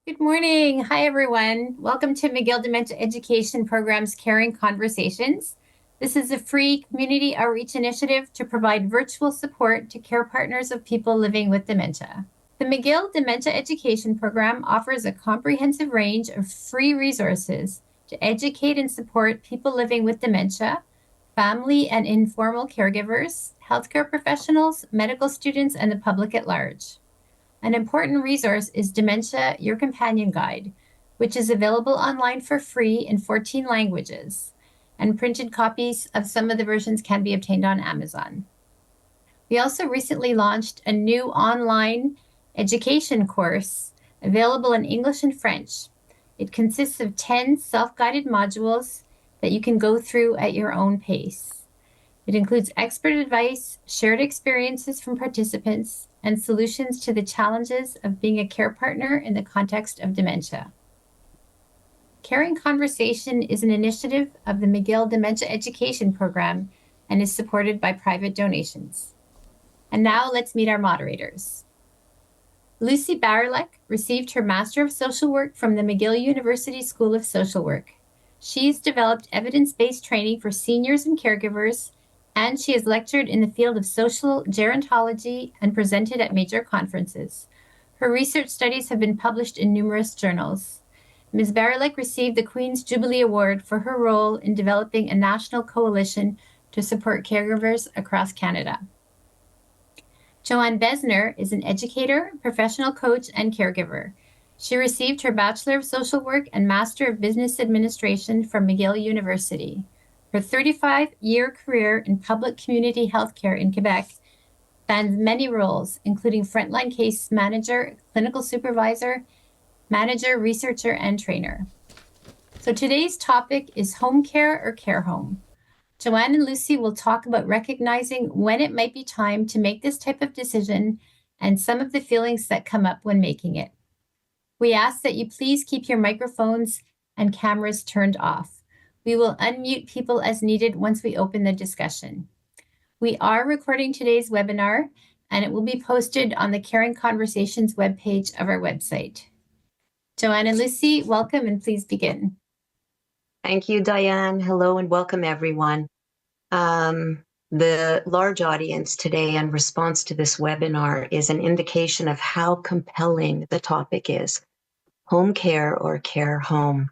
Good morning. Hi, everyone. Welcome to McGill Dementia Education Program's Caring Conversations. This is a free community outreach initiative to provide virtual support to care partners of people living with dementia. The McGill Dementia Education Program offers a comprehensive range of free resources to educate and support people living with dementia, family and informal caregivers, healthcare professionals, medical students, and the public at large. An important resource is Dementia, Your Companion Guide, which is available online for free in 14 languages, and printed copies of some of the versions can be obtained on Amazon. We also recently launched a new online education course available in English and French. It consists of 10 self-guided modules that you can go through at your own pace. It includes expert advice, shared experiences from participants, and solutions to the challenges of being a care partner in the context of dementia. Caring Conversation is an initiative of the McGill Dementia Education Program and is supported by private donations. And now let's meet our moderators. Lucy Barylak received her Master of Social Work from the McGill University School of Social Work. She's developed evidence-based training for seniors and caregivers, and she has lectured in the field of social gerontology and presented at major conferences. Her research studies have been published in numerous journals. Ms. Barylak received the Queen's Jubilee Award for her role in developing a national coalition to support caregivers across Canada. Joanne Besner is an educator, professional coach, and caregiver. She received her Bachelor of Social Work and Master of Business Administration from McGill University. Her 35-year career in public community healthcare in Quebec spans many roles, including frontline case manager, clinical supervisor, manager, researcher, and trainer. So today's topic is home care or care home. Joanne and Lucy will talk about recognizing when it might be time to make this type of decision and some of the feelings that come up when making it. We ask that you please keep your microphones and cameras turned off. We will unmute people as needed once we open the discussion. We are recording today's webinar, and it will be posted on the Caring Conversations webpage of our website. Joanne and Lucy, welcome, and please begin. Thank you, Diane. Hello and welcome, everyone. The large audience today in response to this webinar is an indication of how compelling the topic is: home care or care home.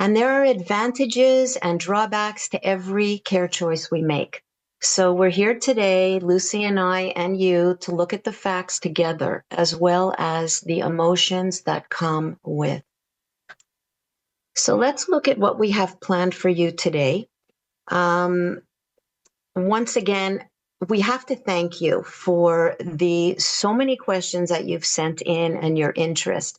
And there are advantages and drawbacks to every care choice we make. So we're here today, Lucy and I and you, to look at the facts together, as well as the emotions that come with. So let's look at what we have planned for you today. Once again, we have to thank you for the so many questions that you've sent in and your interest.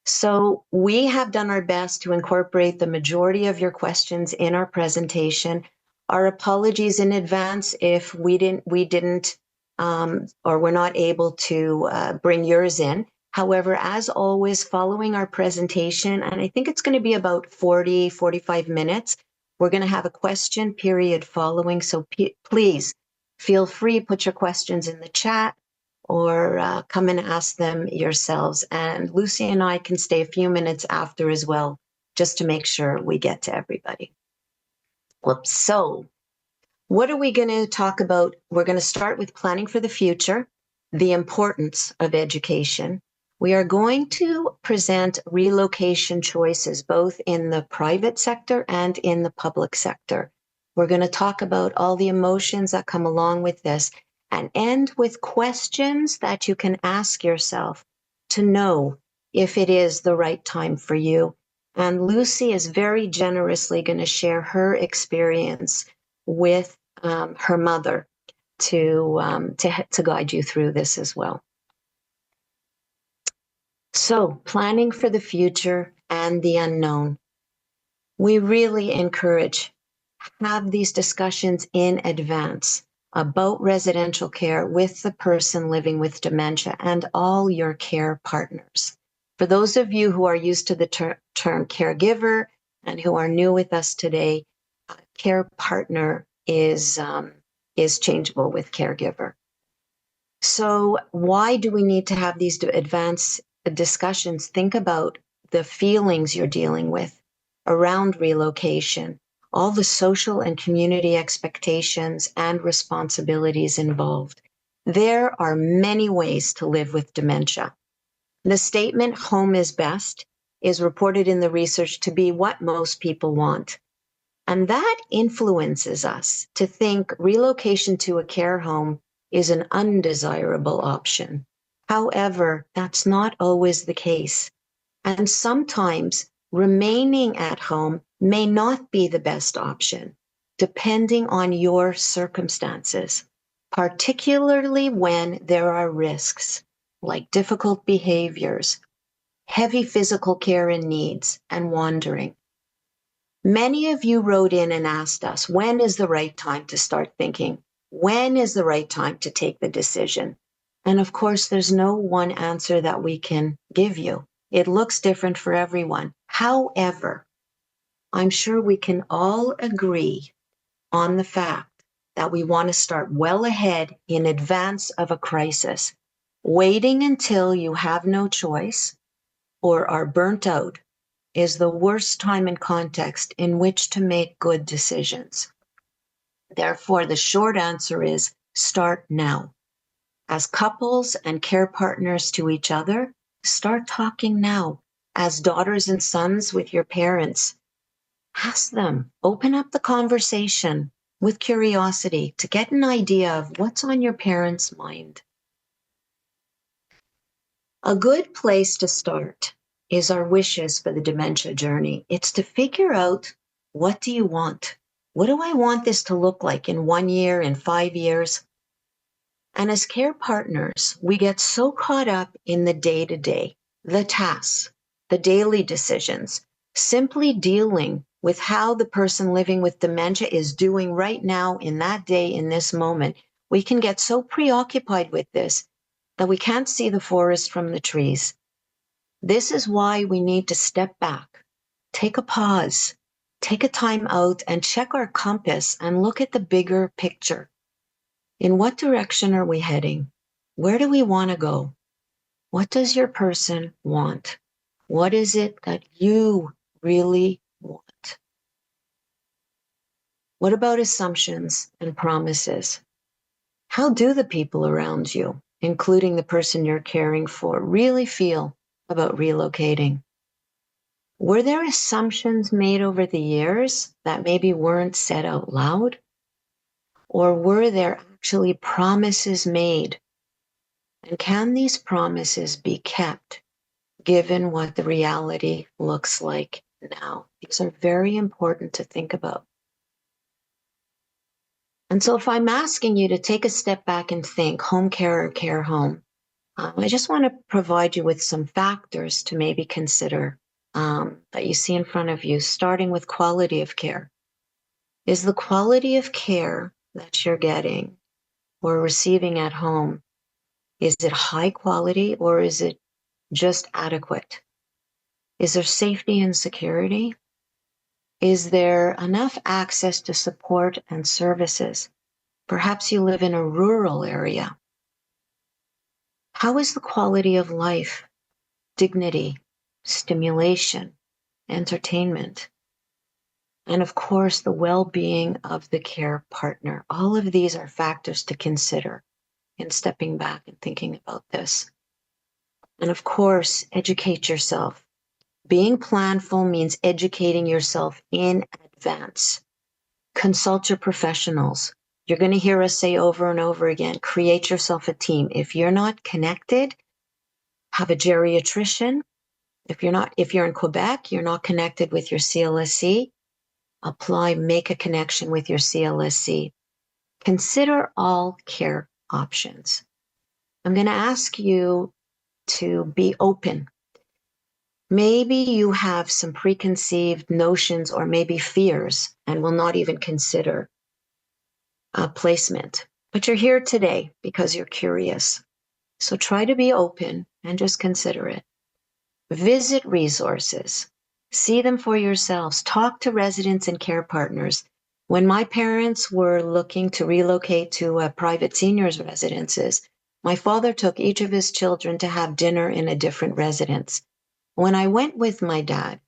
So we have done our best to incorporate the majority of your questions in our presentation. Our apologies in advance if we didn't or we're not able to bring yours in. However, as always, following our presentation, and I think it's going to be about 45 minutes, we're going to have a question period following. So please feel free, put your questions in the chat, or come and ask them yourselves. And Lucy and I can stay a few minutes after as well, just to make sure we get to everybody. Whoops. So what are we going to talk about? We're going to start with planning for the future, the importance of education. We are going to present relocation choices, both in the private sector and in the public sector. We're going to talk about all the emotions that come along with this, and end with questions that you can ask yourself to know if it is the right time for you. And Lucy is very generously going to share her experience with her mother to guide you through this as well. So, planning for the future and the unknown. We really encourage have these discussions in advance about residential care with the person living with dementia and all your care partners. For those of you who are used to the term caregiver and who are new with us today, care partner is changeable with caregiver. So why do we need to have these advanced discussions, think about the feelings you're dealing with around relocation, all the social and community expectations and responsibilities involved. There are many ways to live with dementia. The statement, home is best, is reported in the research to be what most people want. And that influences us to think relocation to a care home is an undesirable option. However, that's not always the case. And sometimes remaining at home may not be the best option, depending on your circumstances, particularly when there are risks like difficult behaviors, heavy physical care and needs, and wandering. Many of you wrote in and asked us, when is the right time to start thinking? When is the right time to take the decision? And of course, there's no one answer that we can give you. It looks different for everyone. However, I'm sure we can all agree on the fact that we want to start well ahead in advance of a crisis. Waiting until you have no choice or are burnt out is the worst time and context in which to make good decisions. Therefore, the short answer is start now. As couples and care partners to each other, start talking now. As daughters and sons with your parents, ask them, open up the conversation with curiosity to get an idea of what's on your parents' mind. A good place to start is our wishes for the dementia journey. It's to figure out, what do you want? What do I want this to look like in 1 year, in 5 years? And as care partners, we get so caught up in the day-to-day, the tasks, the daily decisions, simply dealing with how the person living with dementia is doing right now in that day, in this moment. We can get so preoccupied with this that we can't see the forest from the trees. This is why we need to step back, take a pause, take a time out and check our compass and look at the bigger picture. In what direction are we heading? Where do we want to go? What does your person want? What is it that you really want? What about assumptions and promises? How do the people around you, including the person you're caring for, really feel about relocating? Were there assumptions made over the years that maybe weren't said out loud? Or were there actually promises made? And can these promises be kept given what the reality looks like now? These are very important to think about. And so if I'm asking you to take a step back and think, home care or care home, I just want to provide you with some factors to maybe consider that you see in front of you, starting with quality of care. Is the quality of care that you're getting or receiving at home, is it high quality or is it just adequate? Is there safety and security? Is there enough access to support and services? Perhaps you live in a rural area. How is the quality of life, dignity, stimulation, entertainment? And of course, the well-being of the care partner. All of these are factors to consider in stepping back and thinking about this. And of course, educate yourself. Being planful means educating yourself in advance. Consult your professionals. You're going to hear us say over and over again, create yourself a team. If you're not connected, have a geriatrician. If you're in Quebec, you're not connected with your CLSC, make a connection with your CLSC. Consider all care options. I'm going to ask you to be open. Maybe you have some preconceived notions or maybe fears and will not even consider placement. But you're here today because you're curious. So try to be open and just consider it. Visit resources. See them for yourselves. Talk to residents and care partners. When my parents were looking to relocate to private seniors residences, My father took each of his children to have dinner in a different residence. When I went with my dad,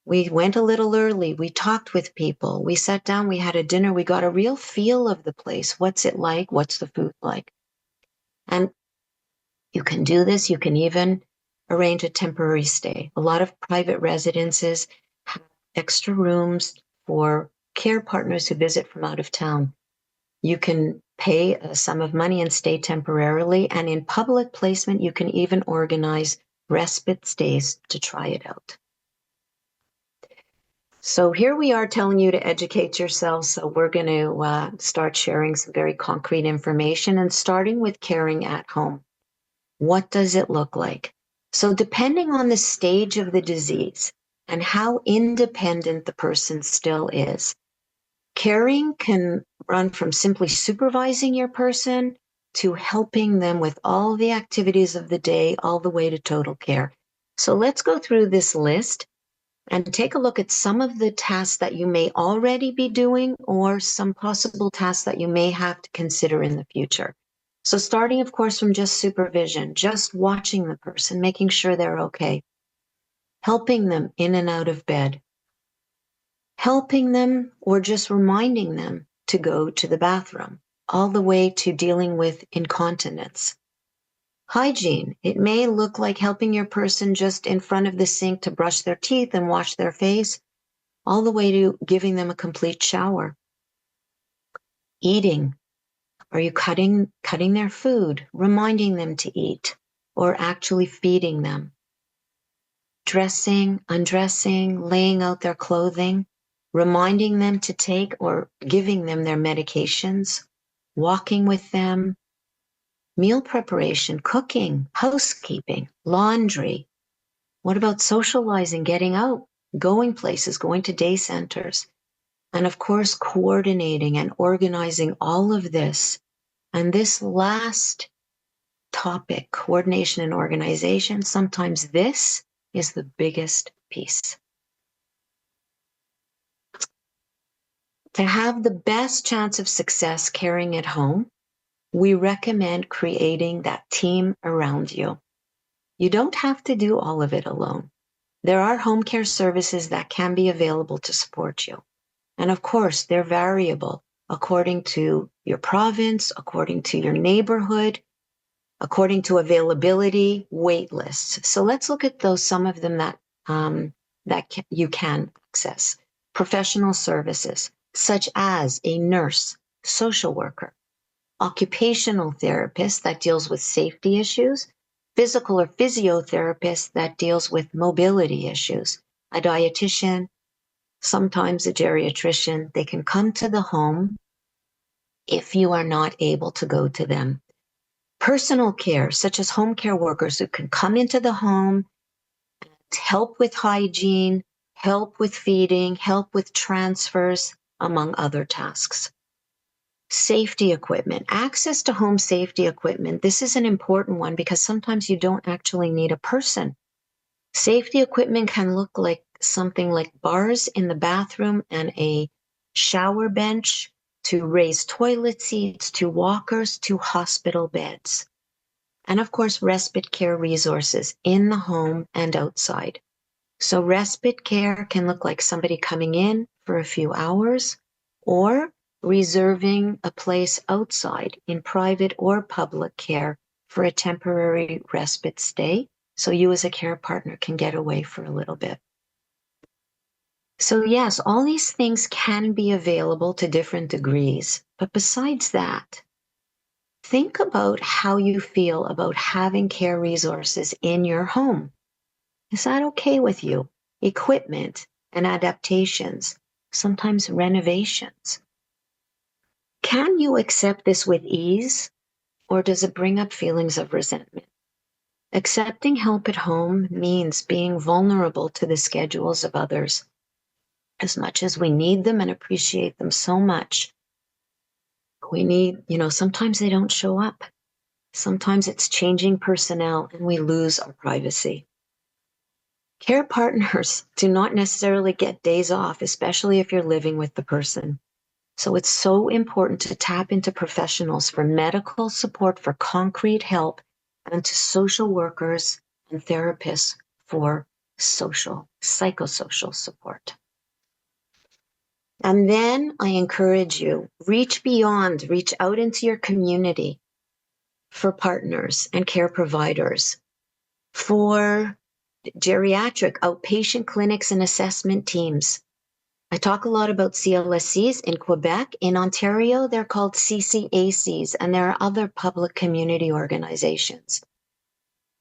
we went a little early. We talked with people. We sat down. We had a dinner. We got a real feel of the place. What's it like? What's the food like? And you can do this. You can even arrange a temporary stay. A lot of private residences have extra rooms for care partners who visit from out of town. You can pay a sum of money and stay temporarily. And in public placement, you can even organize respite stays to try it out. So here we are telling you to educate yourselves. So we're going to start sharing some very concrete information and starting with caring at home. What does it look like? So depending on the stage of the disease and how independent the person still is, caring can run from simply supervising your person to helping them with all the activities of the day, all the way to total care. So let's go through this list and take a look at some of the tasks that you may already be doing or some possible tasks that you may have to consider in the future. So starting, of course, from just supervision, just watching the person, making sure they're okay, helping them in and out of bed, helping them or just reminding them to go to the bathroom, all the way to dealing with incontinence. Hygiene, it may look like helping your person just in front of the sink to brush their teeth and wash their face, all the way to giving them a complete shower. Eating, are you cutting their food, reminding them to eat, or actually feeding them? Dressing, undressing, laying out their clothing, reminding them to take or giving them their medications, walking with them, meal preparation, cooking, housekeeping, laundry. What about socializing, getting out, going places, going to day centers? And of course, coordinating and organizing all of this. And this last topic, coordination and organization, sometimes this is the biggest piece. To have the best chance of success caring at home, we recommend creating that team around you. You don't have to do all of it alone. There are home care services that can be available to support you. And of course, they're variable according to your province, according to your neighborhood, according to availability, wait lists. So let's look at those, some of them that, you can access. Professional services, such as a nurse, social worker, occupational therapist that deals with safety issues, physical or physiotherapist that deals with mobility issues, a dietitian, sometimes a geriatrician. They can come to the home if you are not able to go to them. Personal care, such as home care workers who can come into the home, help with hygiene, help with feeding, help with transfers, among other tasks. Safety equipment, access to home safety equipment. This is an important one because sometimes you don't actually need a person. Safety equipment can look like something like bars in the bathroom and a shower bench, to raised toilet seats, to walkers, to hospital beds. And of course, respite care resources in the home and outside. So respite care can look like somebody coming in for a few hours or reserving a place outside in private or public care for a temporary respite stay, so you as a care partner can get away for a little bit. So yes, all these things can be available to different degrees, but besides that, think about how you feel about having care resources in your home. Is that okay with you? Equipment and adaptations, sometimes renovations. Can you accept this with ease, or does it bring up feelings of resentment? Accepting help at home means being vulnerable to the schedules of others. As much as we need them and appreciate them so much, we need, sometimes they don't show up. Sometimes it's changing personnel and we lose our privacy. Care partners do not necessarily get days off, especially if you're living with the person. So it's so important to tap into professionals for medical support, for concrete help, and to social workers and therapists for psychosocial support. And then I encourage you, reach out into your community for partners and care providers, for geriatric outpatient clinics and assessment teams. I talk a lot about CLSCs in Quebec. In Ontario, they're called CCACs, and there are other public community organizations.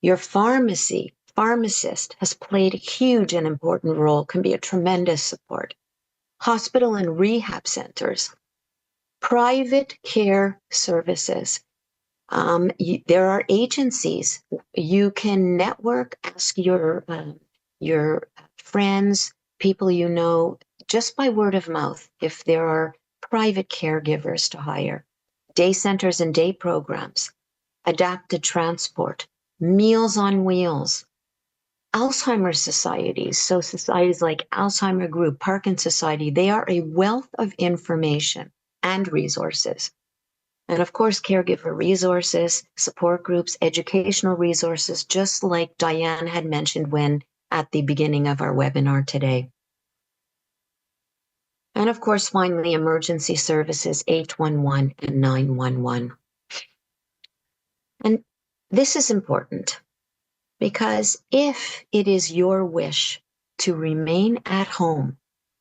Your pharmacist has played a huge and important role, can be a tremendous support. Hospital and rehab centers, private care services. There are agencies. You can network, ask your friends, people you know, just by word of mouth, if there are private caregivers to hire, day centers and day programs, adapted transport, Meals on Wheels, Alzheimer's societies. So societies like Alzheimer Group, Parkinson's Society, they are a wealth of information and resources. And of course, caregiver resources, support groups, educational resources, just like Diane had mentioned at the beginning of our webinar today. And of course, finally, emergency services, 811 and 911. And this is important because if it is your wish to remain at home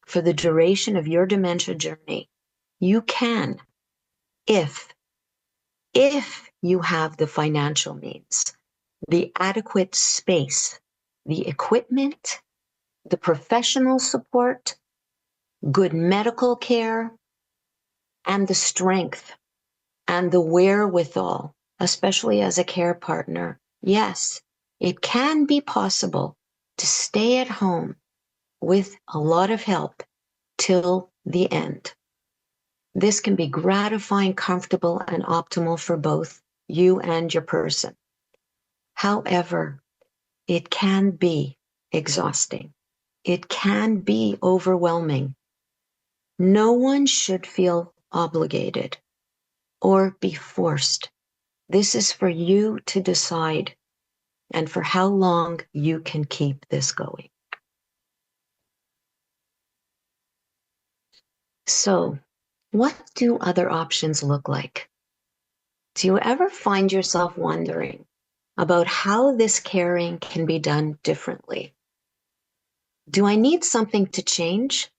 for the duration of your dementia journey, you can, if you have the financial means, the adequate space, the equipment, the professional support, good medical care, and the strength and the wherewithal, especially as a care partner. Yes, it can be possible to stay at home with a lot of help till the end. This can be gratifying, comfortable, and optimal for both you and your person. However, it can be exhausting. It can be overwhelming. No one should feel obligated or be forced. This is for you to decide and for how long you can keep this going. So, what do other options look like? Do you ever find yourself wondering about how this caring can be done differently? Do I need something to change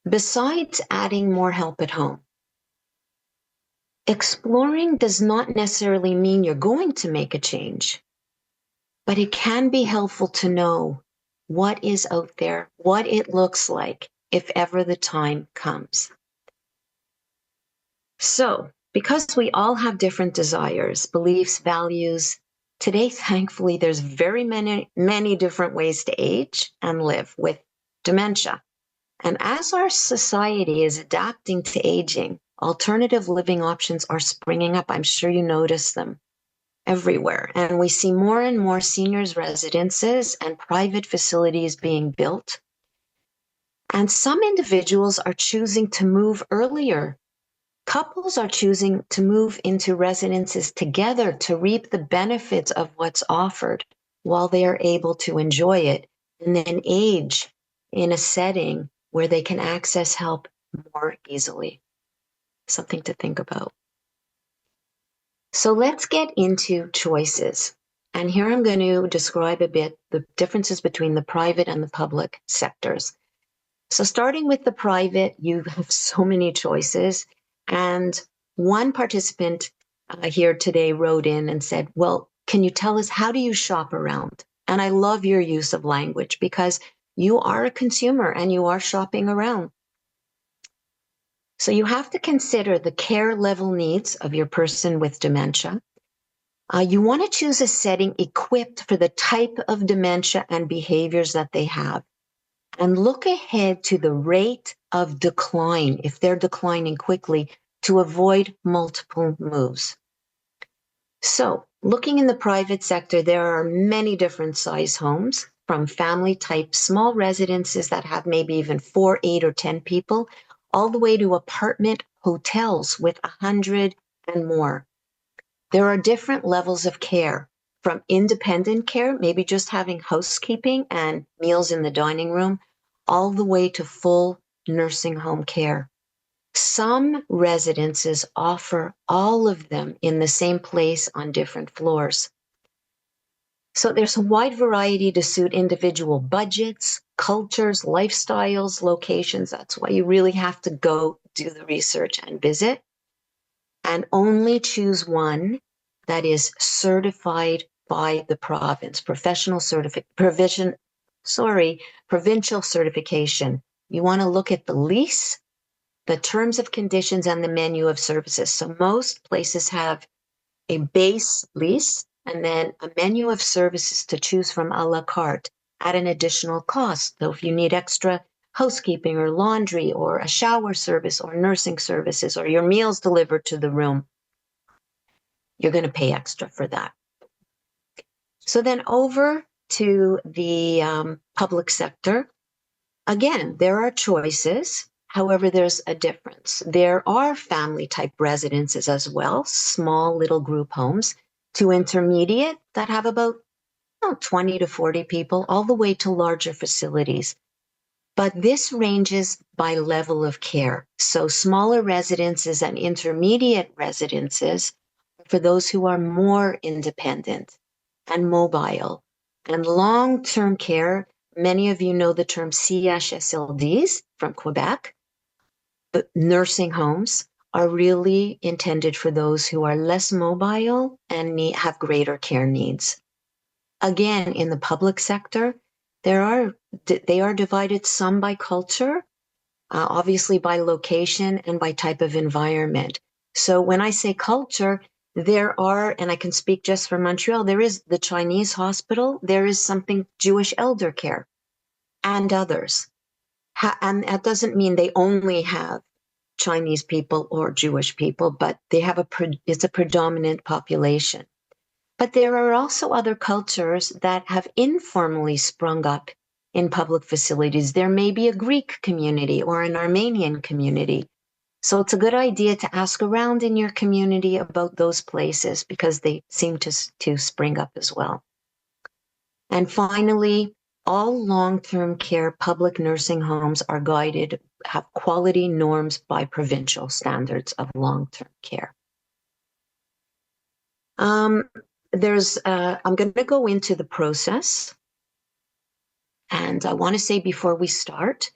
besides adding more help at home? Exploring does not necessarily mean you're going to make a change, but it can be helpful to know what is out there, what it looks like if ever the time comes. So, because we all have different desires, beliefs, values, today, thankfully, there's very many different ways to age and live with dementia. And as our society is adapting to aging, alternative living options are springing up. I'm sure you notice them everywhere. And we see more and more seniors' residences and private facilities being built. And some individuals are choosing to move earlier. Couples are choosing to move into residences together to reap the benefits of what's offered while they are able to enjoy it, and then age in a setting where they can access help more easily. Something to think about. So let's get into choices. And here I'm going to describe a bit the differences between the private and the public sectors. So starting with the private, you have so many choices. And one participant here today wrote in and said, well, can you tell us, how do you shop around? And I love your use of language because you are a consumer and you are shopping around. So you have to consider the care level needs of your person with dementia. You want to choose a setting equipped for the type of dementia and behaviors that they have. And look ahead to the rate of decline, if they're declining quickly, to avoid multiple moves. So, looking in the private sector, there are many different size homes, from family type small residences that have maybe even 4, 8, or 10 people, all the way to apartment hotels with 100 and more. There are different levels of care, from independent care, maybe just having housekeeping and meals in the dining room, all the way to full nursing home care. Some residences offer all of them in the same place on different floors. So there's a wide variety to suit individual budgets, cultures, lifestyles, locations. That's why you really have to go do the research and visit, and only choose one that is certified by the province, provincial certification. You want to look at the lease, the terms of conditions, and the menu of services. So most places have a base lease and then a menu of services to choose from a la carte at an additional cost. So if you need extra housekeeping or laundry or a shower service or nursing services or your meals delivered to the room, you're going to pay extra for that. So then over to the public sector. Again, there are choices. However, there's a difference. There are family type residences as well, small little group homes, to intermediate that have about 20 to 40 people, all the way to larger facilities. But this ranges by level of care. So smaller residences and intermediate residences for those who are more independent and mobile. And long-term care, many of you know the term CHSLDs from Quebec. The nursing homes are really intended for those who are less mobile and have greater care needs. Again, in the public sector, they are divided some by culture, obviously by location and by type of environment. So when I say culture, there are, and I can speak just for Montreal, there is the Chinese hospital, there is something Jewish elder care, and others. And that doesn't mean they only have Chinese people or Jewish people, but they have it's a predominant population. But there are also other cultures that have informally sprung up in public facilities. There may be a Greek community or an Armenian community. So it's a good idea to ask around in your community about those places because they seem to spring up as well. And finally, all long-term care public nursing homes are guided, have quality norms by provincial standards of long-term care. I'm going to go into the process. And I want to say before we start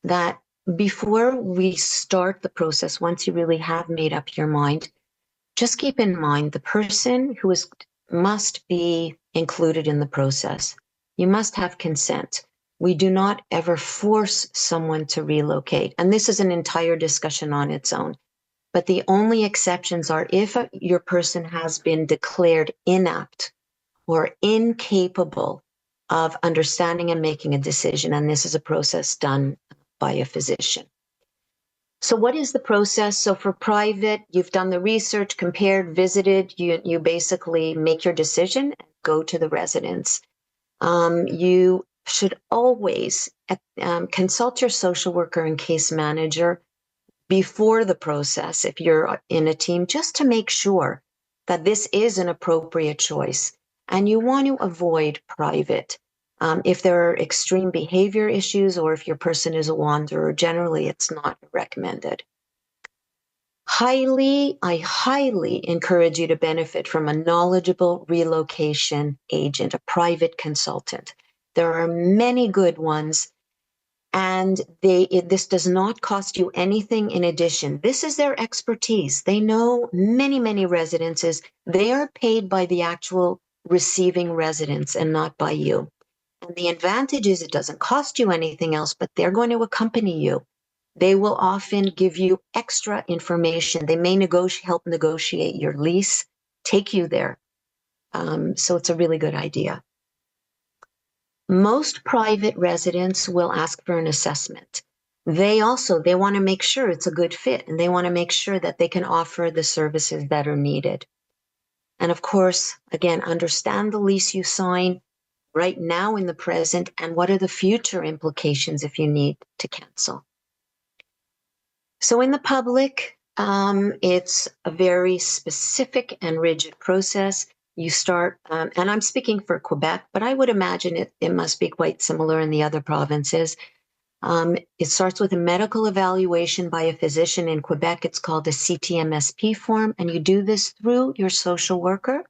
that before we start the process, once you really have made up your mind, just keep in mind the person who must be included in the process. You must have consent. We do not ever force someone to relocate. And this is an entire discussion on its own. But the only exceptions are if your person has been declared inapt or incapable of understanding and making a decision. And this is a process done by a physician. So what is the process? So for private, you've done the research, compared, visited, you basically make your decision, go to the residence. You should always consult your social worker and case manager before the process, if you're in a team, just to make sure that this is an appropriate choice. And you want to avoid private. If there are extreme behavior issues or if your person is a wanderer, generally it's not recommended. I highly encourage you to benefit from a knowledgeable relocation agent, a private consultant. There are many good ones. And this does not cost you anything in addition. This is their expertise. They know many, many residences. They are paid by the actual receiving residents and not by you. And the advantage is it doesn't cost you anything else, but they're going to accompany you. They will often give you extra information. They may help negotiate your lease, take you there. So it's a really good idea. Most private residents will ask for an assessment. They want to make sure it's a good fit, and they want to make sure that they can offer the services that are needed. And of course, again, understand the lease you sign right now in the present, and what are the future implications if you need to cancel. So in the public, it's a very specific and rigid process. You start, and I'm speaking for Quebec, but I would imagine it must be quite similar in the other provinces. It starts with a medical evaluation by a physician. In Quebec, it's called a CTMSP form, and you do this through your social worker.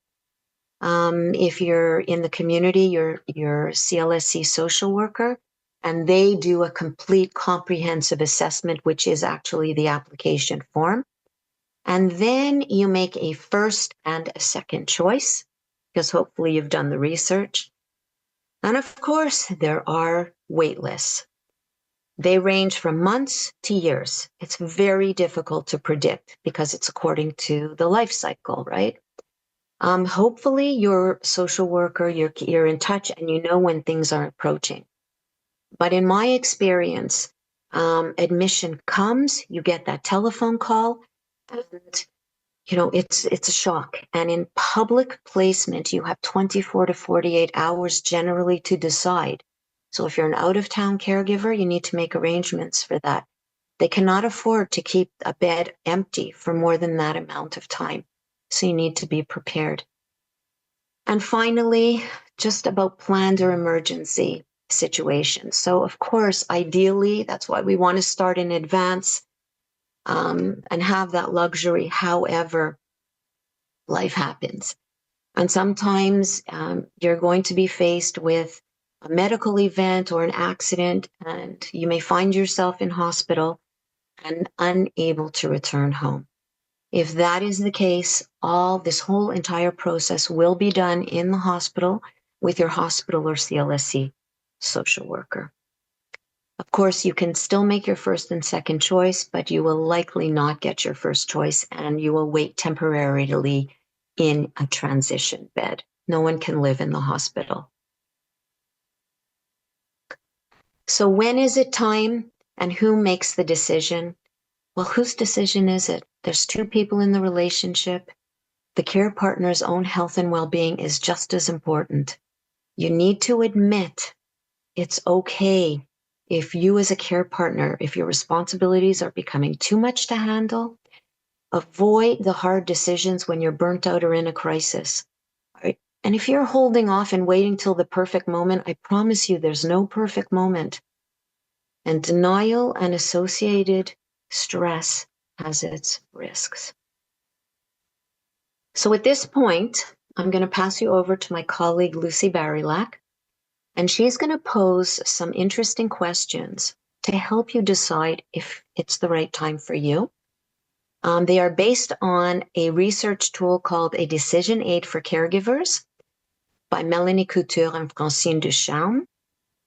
If you're in the community, your CLSC social worker, and they do a complete comprehensive assessment, which is actually the application form. And then you make a first and a second choice, because hopefully you've done the research. And of course, there are wait lists. They range from months to years. It's very difficult to predict because it's according to the life cycle, right? Hopefully your social worker, you're in touch and you know when things are approaching. But in my experience, admission comes, you get that telephone call, and it's a shock. And in public placement, you have 24 to 48 hours generally to decide. So if you're an out-of-town caregiver, you need to make arrangements for that. They cannot afford to keep a bed empty for more than that amount of time. So you need to be prepared. And finally, just about planned or emergency situations. So of course, ideally, that's why we want to start in advance and have that luxury. However, life happens. And sometimes you're going to be faced with a medical event or an accident, and you may find yourself in hospital and unable to return home. If that is the case, this whole entire process will be done in the hospital with your hospital or CLSC social worker. Of course, you can still make your first and second choice, but you will likely not get your first choice and you will wait temporarily in a transition bed. No one can live in the hospital. So when is it time and who makes the decision? Well, whose decision is it? There's two people in the relationship. The care partner's own health and well-being is just as important. You need to admit it's okay if you as a care partner, if your responsibilities are becoming too much to handle, avoid the hard decisions when you're burnt out or in a crisis. Right? And if you're holding off and waiting till the perfect moment, I promise you there's no perfect moment. And denial and associated stress has its risks. So at this point, I'm going to pass you over to my colleague, Lucy Barylak, and she's going to pose some interesting questions to help you decide if it's the right time for you. They are based on a research tool called a decision aid for caregivers by Melanie Couture and Francine Ducharme.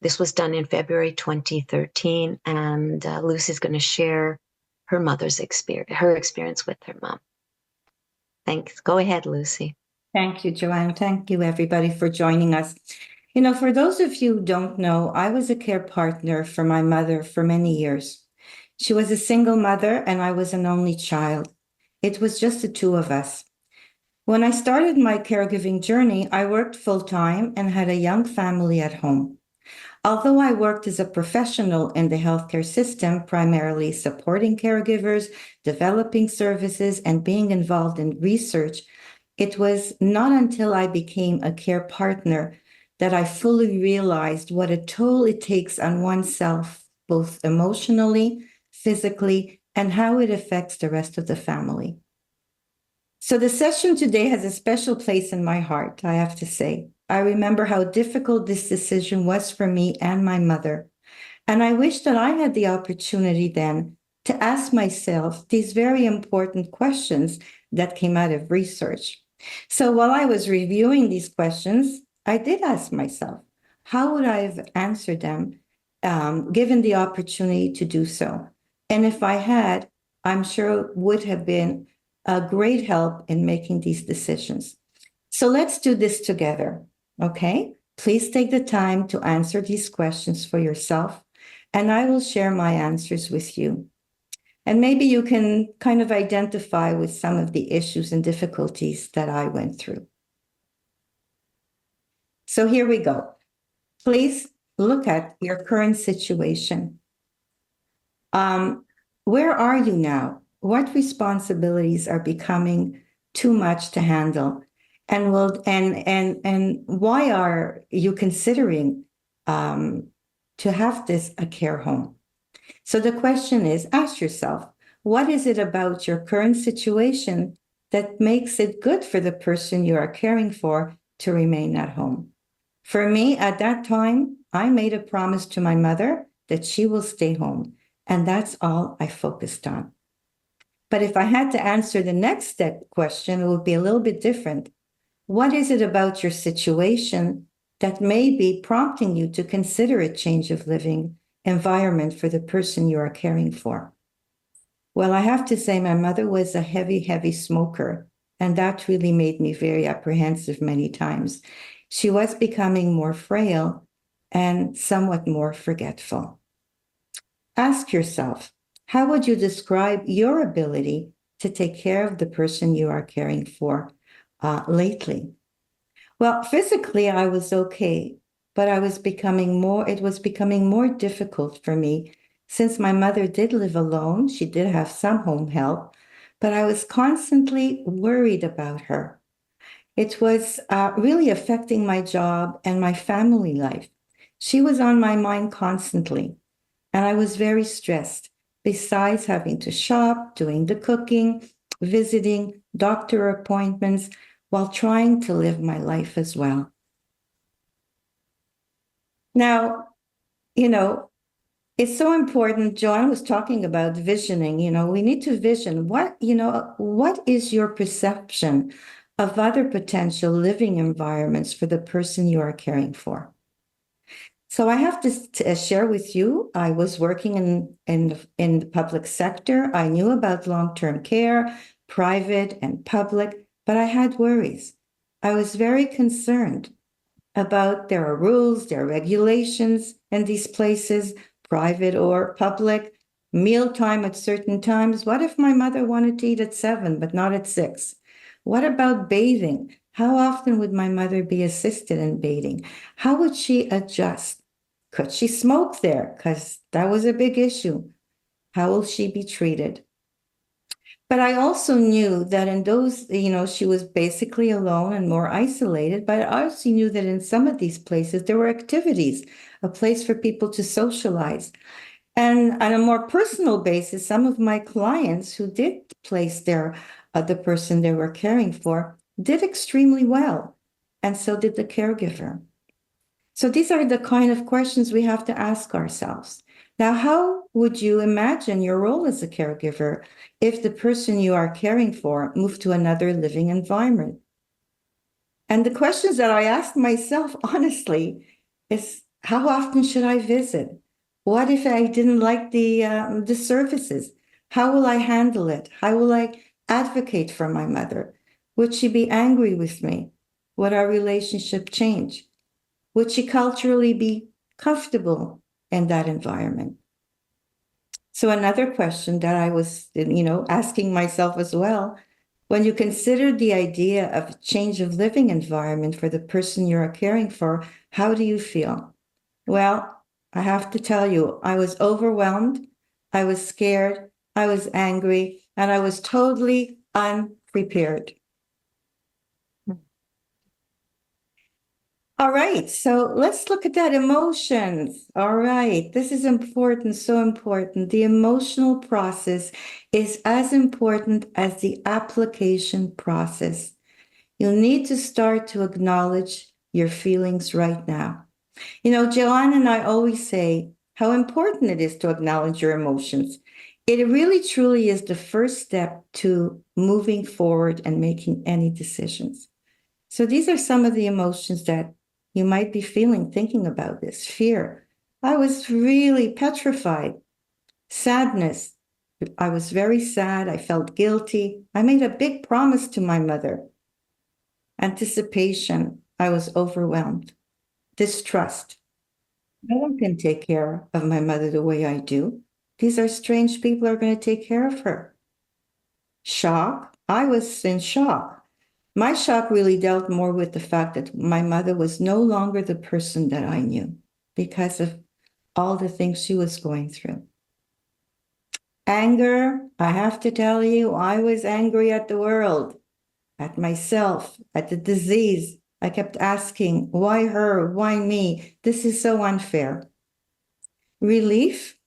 This was done in February 2013, and Lucy's going to share her experience with her mom. Thanks. Go ahead, Lucy. Thank you, Joanne. Thank you, everybody, for joining us. For those of you who don't know, I was a care partner for my mother for many years. She was a single mother, and I was an only child. It was just the two of us. When I started my caregiving journey, I worked full-time and had a young family at home. Although I worked as a professional in the healthcare system, primarily supporting caregivers, developing services, and being involved in research, it was not until I became a care partner that I fully realized what a toll it takes on oneself, both emotionally, physically, and how it affects the rest of the family. So the session today has a special place in my heart, I have to say. I remember how difficult this decision was for me and my mother. And I wish that I had the opportunity then to ask myself these very important questions that came out of research. So while I was reviewing these questions, I did ask myself, how would I have answered them given the opportunity to do so? And if I had, I'm sure it would have been a great help in making these decisions. So let's do this together, okay? Please take the time to answer these questions for yourself, and I will share my answers with you. And maybe you can kind of identify with some of the issues and difficulties that I went through. So here we go. Please look at your current situation. Where are you now? What responsibilities are becoming too much to handle? And why are you considering to have this a care home? So the question is, ask yourself, what is it about your current situation that makes it good for the person you are caring for to remain at home? For me, at that time, I made a promise to my mother that she will stay home, and that's all I focused on. But if I had to answer the next step question, it would be a little bit different. What is it about your situation that may be prompting you to consider a change of living environment for the person you are caring for? Well, I have to say my mother was a heavy, heavy smoker, and that really made me very apprehensive many times. She was becoming more frail and somewhat more forgetful. Ask yourself, how would you describe your ability to take care of the person you are caring for lately? Well, physically, I was okay, but it was becoming more difficult for me since my mother did live alone. She did have some home help, but I was constantly worried about her. It was really affecting my job and my family life. She was on my mind constantly, and I was very stressed, besides having to shop, doing the cooking, visiting, doctor appointments, while trying to live my life as well. Now, you know, it's so important. Joanne was talking about visioning. We need to vision what is your perception of other potential living environments for the person you are caring for. So I have to share with you, I was working in the public sector. I knew about long-term care, private and public, but I had worries. I was very concerned about there are rules, there are regulations in these places, private or public, mealtime at certain times. What if my mother wanted to eat at 7, but not at 6? What about bathing? How often would my mother be assisted in bathing? How would she adjust? Could she smoke there? Because that was a big issue. How will she be treated? But I also knew that in those, she was basically alone and more isolated. But I also knew that in some of these places, there were activities, a place for people to socialize. And on a more personal basis, some of my clients who did place the person they were caring for did extremely well. And so did the caregiver. So these are the kind of questions we have to ask ourselves. Now, how would you imagine your role as a caregiver if the person you are caring for moved to another living environment? And the questions that I asked myself, honestly, is how often should I visit? What if I didn't like the services? How will I handle it? How will I advocate for my mother? Would she be angry with me? Would our relationship change? Would she culturally be comfortable in that environment? So another question that I was, asking myself as well, when you consider the idea of change of living environment for the person you're caring for, how do you feel? Well, I have to tell you, I was overwhelmed, I was scared, I was angry, and I was totally unprepared. All right, so let's look at that emotions. All right, this is important, so important. The emotional process is as important as the application process. You need to start to acknowledge your feelings right now. Joanne and I always say how important it is to acknowledge your emotions. It really truly is the first step to moving forward and making any decisions. So these are some of the emotions that you might be feeling thinking about this. Fear. I was really petrified. Sadness. I was very sad. I felt guilty. I made a big promise to my mother. Anticipation. I was overwhelmed. Distrust. No one can take care of my mother the way I do. These are strange people who are going to take care of her. Shock. I was in shock. My shock really dealt more with the fact that my mother was no longer the person that I knew because of all the things she was going through. Anger, I have to tell you, I was angry at the world, at myself, at the disease. I kept asking, why her? Why me? This is so unfair. Relief,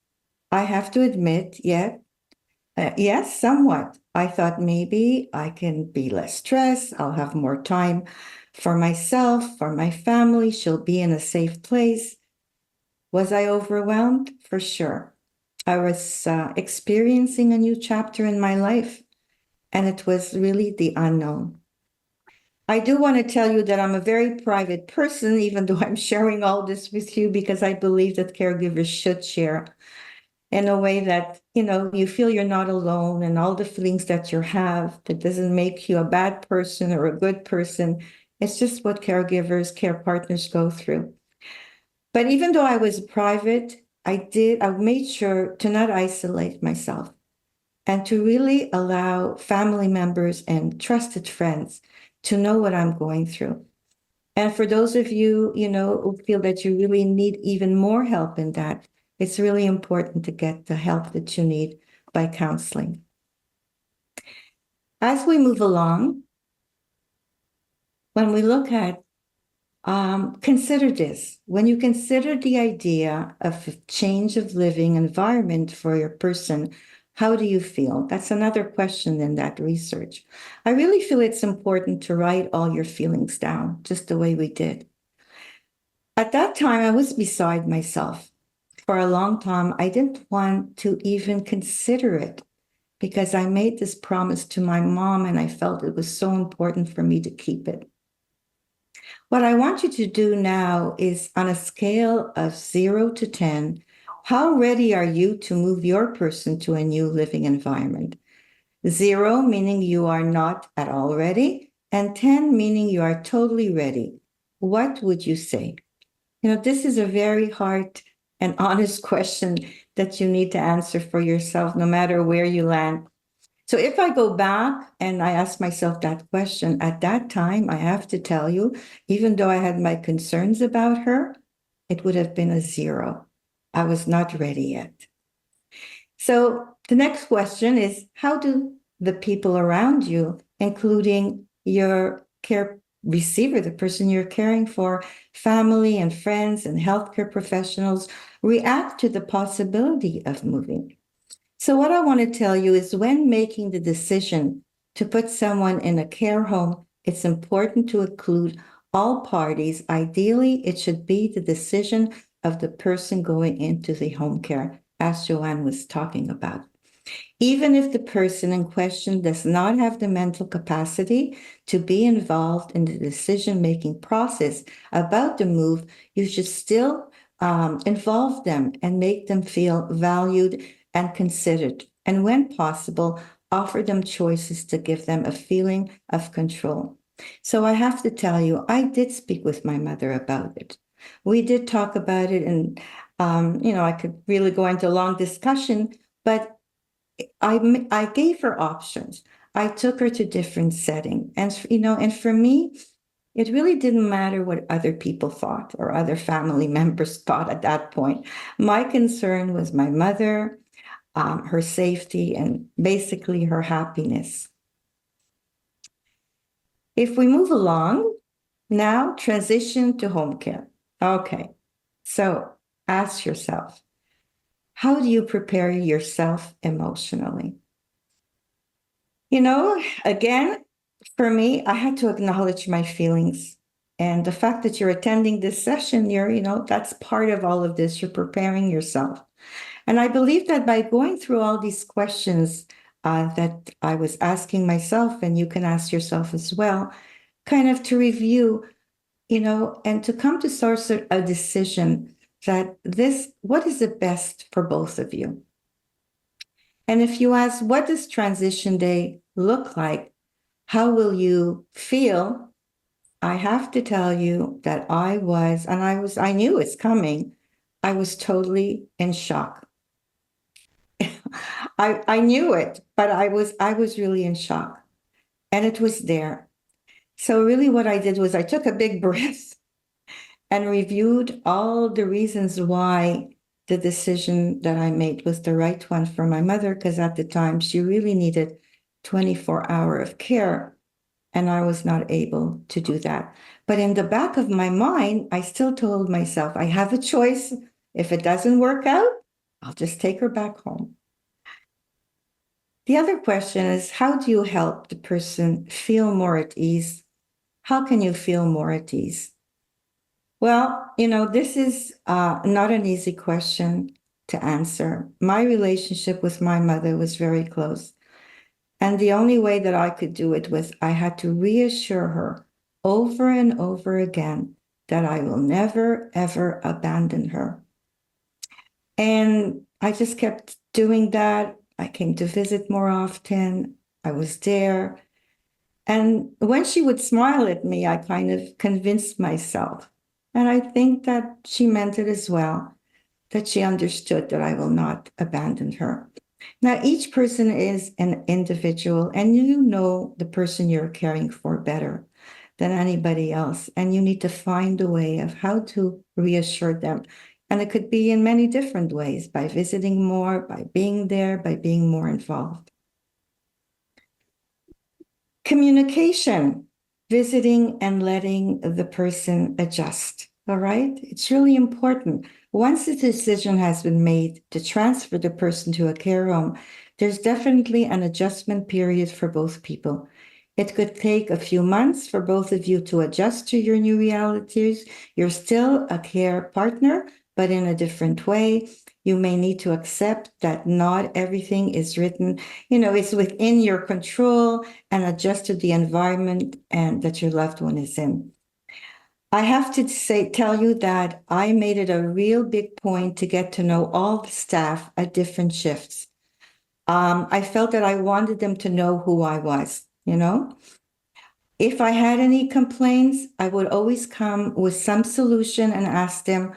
I have to admit, yes, somewhat. I thought maybe I can be less stressed. I'll have more time for myself, for my family. She'll be in a safe place. Was I overwhelmed? For sure. I was experiencing a new chapter in my life, and it was really the unknown. I do want to tell you that I'm a very private person, even though I'm sharing all this with you, because I believe that caregivers should share in a way that, you feel you're not alone, and all the feelings that you have, that doesn't make you a bad person or a good person. It's just what caregivers, care partners go through. But even though I was private, I made sure to not isolate myself and to really allow family members and trusted friends to know what I'm going through. And for those of you, who feel that you really need even more help in that, it's really important to get the help that you need by counseling. As we move along, when we look at, consider this, when you consider the idea of a change of living environment for your person, how do you feel? That's another question in that research. I really feel it's important to write all your feelings down, just the way we did. At that time, I was beside myself. For a long time, I didn't want to even consider it because I made this promise to my mom and I felt it was so important for me to keep it. What I want you to do now is, on a scale of 0 to 10, how ready are you to move your person to a new living environment? 0 meaning you are not at all ready, and 10 meaning you are totally ready. What would you say? This is a very hard and honest question that you need to answer for yourself, no matter where you land. So if I go back and I ask myself that question, at that time, I have to tell you, even though I had my concerns about her, it would have been a 0. I was not ready yet. So the next question is, how do the people around you, including your care receiver, the person you're caring for, family and friends and healthcare professionals, react to the possibility of moving? So what I want to tell you is, when making the decision to put someone in a care home, it's important to include all parties. Ideally, it should be the decision of the person going into the home care, as Joanne was talking about. Even if the person in question does not have the mental capacity to be involved in the decision-making process about the move, you should still involve them and make them feel valued and considered. And when possible, offer them choices to give them a feeling of control. So I have to tell you, I did speak with my mother about it. We did talk about it, and I could really go into a long discussion, but I gave her options. I took her to different settings. And for me, it really didn't matter what other people thought or other family members thought at that point. My concern was my mother, her safety, and basically her happiness. If we move along, now transition to home care. Okay, so ask yourself, how do you prepare yourself emotionally? Again, for me, I had to acknowledge my feelings. And the fact that you're attending this session, that's part of all of this. You're preparing yourself. And I believe that by going through all these questions that I was asking myself, and you can ask yourself as well, kind of to review, and to come to source a decision that what is the best for both of you? And if you ask, what does transition day look like? How will you feel? I have to tell you that I knew it's coming. I was totally in shock. I knew it, but I was really in shock, and it was there. So really what I did was I took a big breath and reviewed all the reasons why the decision that I made was the right one for my mother, because at the time she really needed 24 hours of care, and I was not able to do that. But in the back of my mind, I still told myself, I have a choice. If it doesn't work out, I'll just take her back home. The other question is, how do you help the person feel more at ease? How can you feel more at ease? Well, this is not an easy question to answer. My relationship with my mother was very close. And the only way that I could do it was I had to reassure her over and over again that I will never, ever abandon her. And I just kept doing that. I came to visit more often. I was there. And when she would smile at me, I kind of convinced myself. And I think that she meant it as well, that she understood that I will not abandon her. Now, each person is an individual, and you know the person you're caring for better than anybody else. And you need to find a way of how to reassure them. And it could be in many different ways, by visiting more, by being there, by being more involved. Communication, visiting and letting the person adjust. All right. It's really important. Once the decision has been made to transfer the person to a care home, there's definitely an adjustment period for both people. It could take a few months for both of you to adjust to your new realities. You're still a care partner, but in a different way. You may need to accept that not everything is written, it's within your control, and adjust to the environment and that your loved one is in. I have to tell you that I made it a real big point to get to know all the staff at different shifts. I felt that I wanted them to know who I was, If I had any complaints, I would always come with some solution and ask them,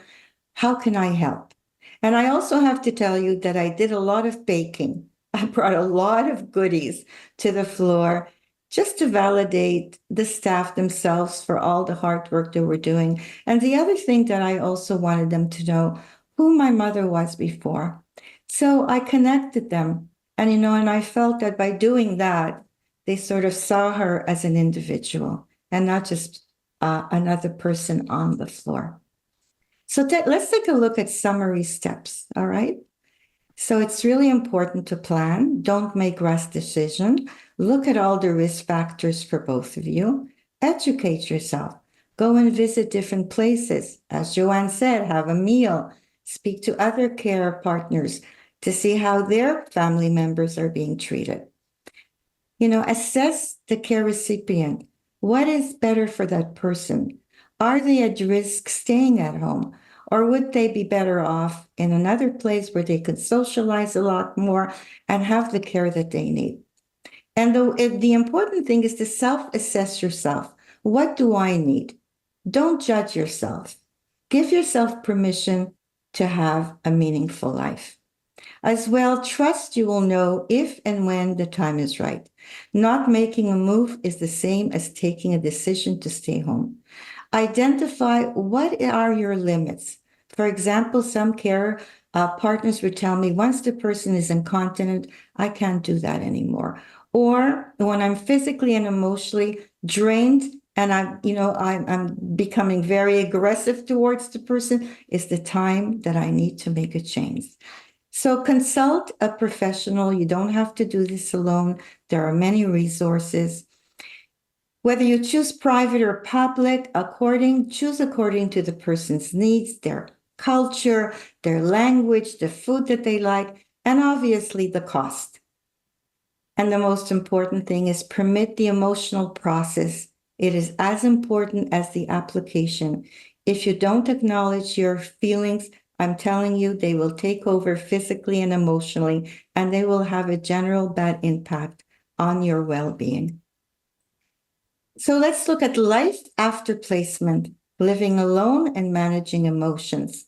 how can I help? And I also have to tell you that I did a lot of baking. I brought a lot of goodies to the floor just to validate the staff themselves for all the hard work they were doing. And the other thing that I also wanted them to know who my mother was before. So I connected them. And, and I felt that by doing that, they sort of saw her as an individual and not just another person on the floor. So let's take a look at summary steps, all right? So it's really important to plan. Don't make rash decisions. Look at all the risk factors for both of you. Educate yourself. Go and visit different places. As Joanne said, have a meal. Speak to other care partners to see how their family members are being treated. Assess the care recipient. What is better for that person? Are they at risk staying at home? Or would they be better off in another place where they could socialize a lot more and have the care that they need? And the important thing is to self-assess yourself. What do I need? Don't judge yourself. Give yourself permission to have a meaningful life. As well, trust you will know if and when the time is right. Not making a move is the same as taking a decision to stay home. Identify what are your limits. For example, some care partners would tell me, once the person is incontinent, I can't do that anymore. Or when I'm physically and emotionally drained and I'm becoming very aggressive towards the person, is the time that I need to make a change. So consult a professional. You don't have to do this alone. There are many resources. Whether you choose private or public, choose according to the person's needs, their culture, their language, the food that they like, and obviously the cost. And the most important thing is permit the emotional process. It is as important as the application. If you don't acknowledge your feelings, I'm telling you, they will take over physically and emotionally, and they will have a general bad impact on your well-being. So let's look at life after placement, living alone and managing emotions.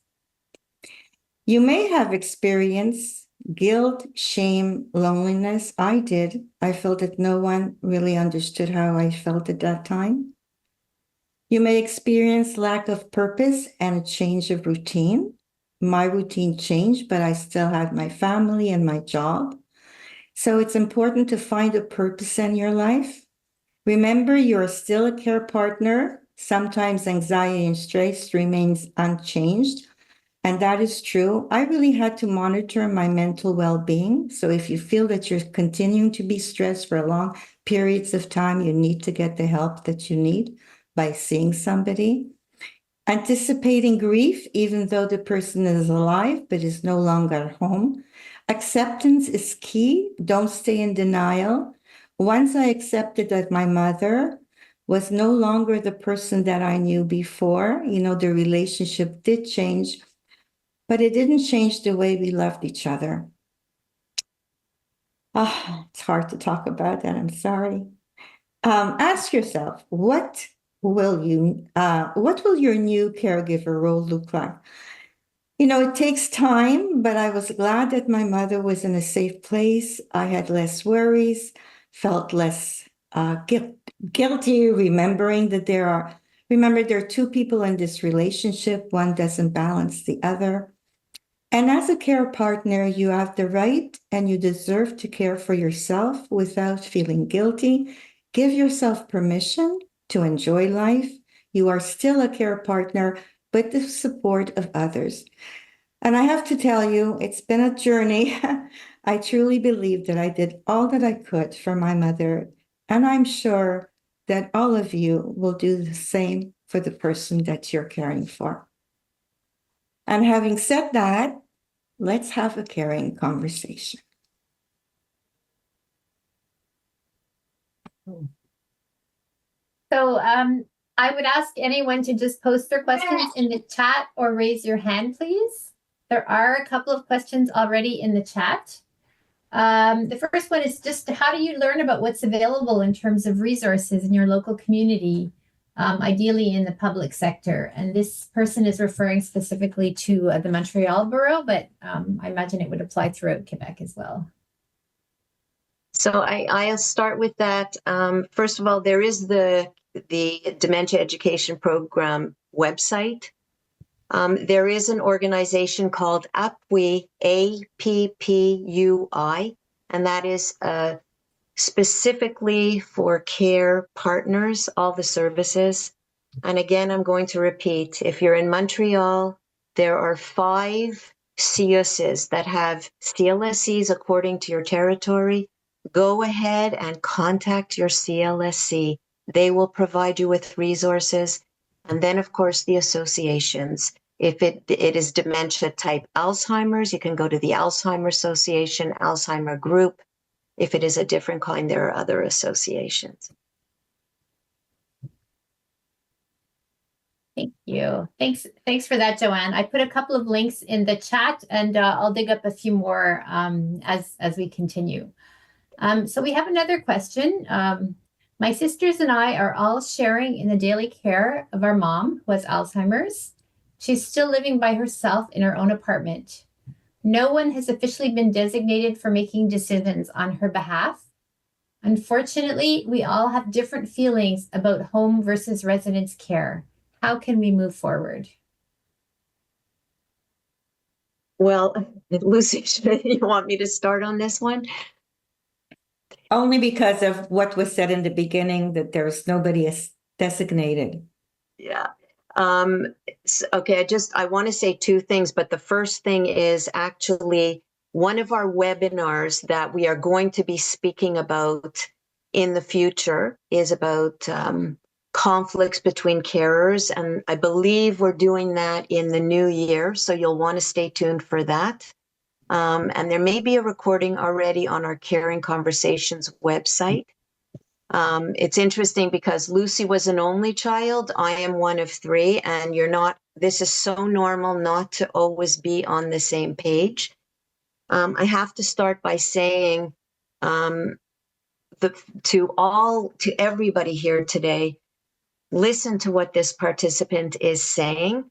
You may have experienced guilt, shame, loneliness. I did. I felt that no one really understood how I felt at that time. You may experience lack of purpose and a change of routine. my routine changed, but I still had my family and my job. So it's important to find a purpose in your life. Remember, you're still a care partner. Sometimes anxiety and stress remains unchanged. And that is true. I really had to monitor my mental well-being. So if you feel that you're continuing to be stressed for long periods of time, you need to get the help that you need by seeing somebody. Anticipating grief, even though the person is alive but is no longer at home. Acceptance is key. Don't stay in denial. Once I accepted that my mother was no longer the person that I knew before, the relationship did change, but it didn't change the way we loved each other. It's hard to talk about that. I'm sorry. Ask yourself, what will your new caregiver role look like? It takes time, but I was glad that my mother was in a safe place. I had less worries, felt less guilty, remembering that there are two people in this relationship. One doesn't balance the other. And as a care partner, you have the right and you deserve to care for yourself without feeling guilty. Give yourself permission to enjoy life. You are still a care partner with the support of others. And I have to tell you, it's been a journey. I truly believe that I did all that I could for my mother. And I'm sure that all of you will do the same for the person that you're caring for. And having said that, let's have a caring conversation. So I would ask anyone to just post their questions in the chat or raise your hand, please. There are a couple of questions already in the chat. The first one is just how do you learn about what's available in terms of resources in your local community, ideally in the public sector? And this person is referring specifically to the Montreal Borough, but I imagine it would apply throughout Quebec as well. So I'll start with that. First of all, there is the Dementia Education Program website. There is an organization called APPUI, APPUI, and that is specifically for care partners, all the services. And again, I'm going to repeat, if you're in Montreal, there are 5 CSs that have CLSCs according to your territory. Go ahead and contact your CLSC. They will provide you with resources. And then, of course, the associations. If it is dementia type Alzheimer's, you can go to the Alzheimer Association, Alzheimer Group. If it is a different kind, there are other associations. Thank you. Thanks for that, Joanne. I put a couple of links in the chat, and I'll dig up a few more as we continue. So we have another question. My sisters and I are all sharing in the daily care of our mom who has Alzheimer's. She's still living by herself in her own apartment. No one has officially been designated for making decisions on her behalf. Unfortunately, we all have different feelings about home versus residence care. How can we move forward? Well, Lucy, you want me to start on this one? Only because of what was said in the beginning, that there's nobody designated. Yeah. Okay, I want to say 2 things, but the first thing is actually one of our webinars that we are going to be speaking about in the future is about conflicts between carers, and I believe we're doing that in the new year, so you'll want to stay tuned for that. And there may be a recording already on our Caring Conversations website. It's interesting because Lucy was an only child. I am one of 3, and this is so normal not to always be on the same page. I have to start by saying to everybody here today, listen to what this participant is saying.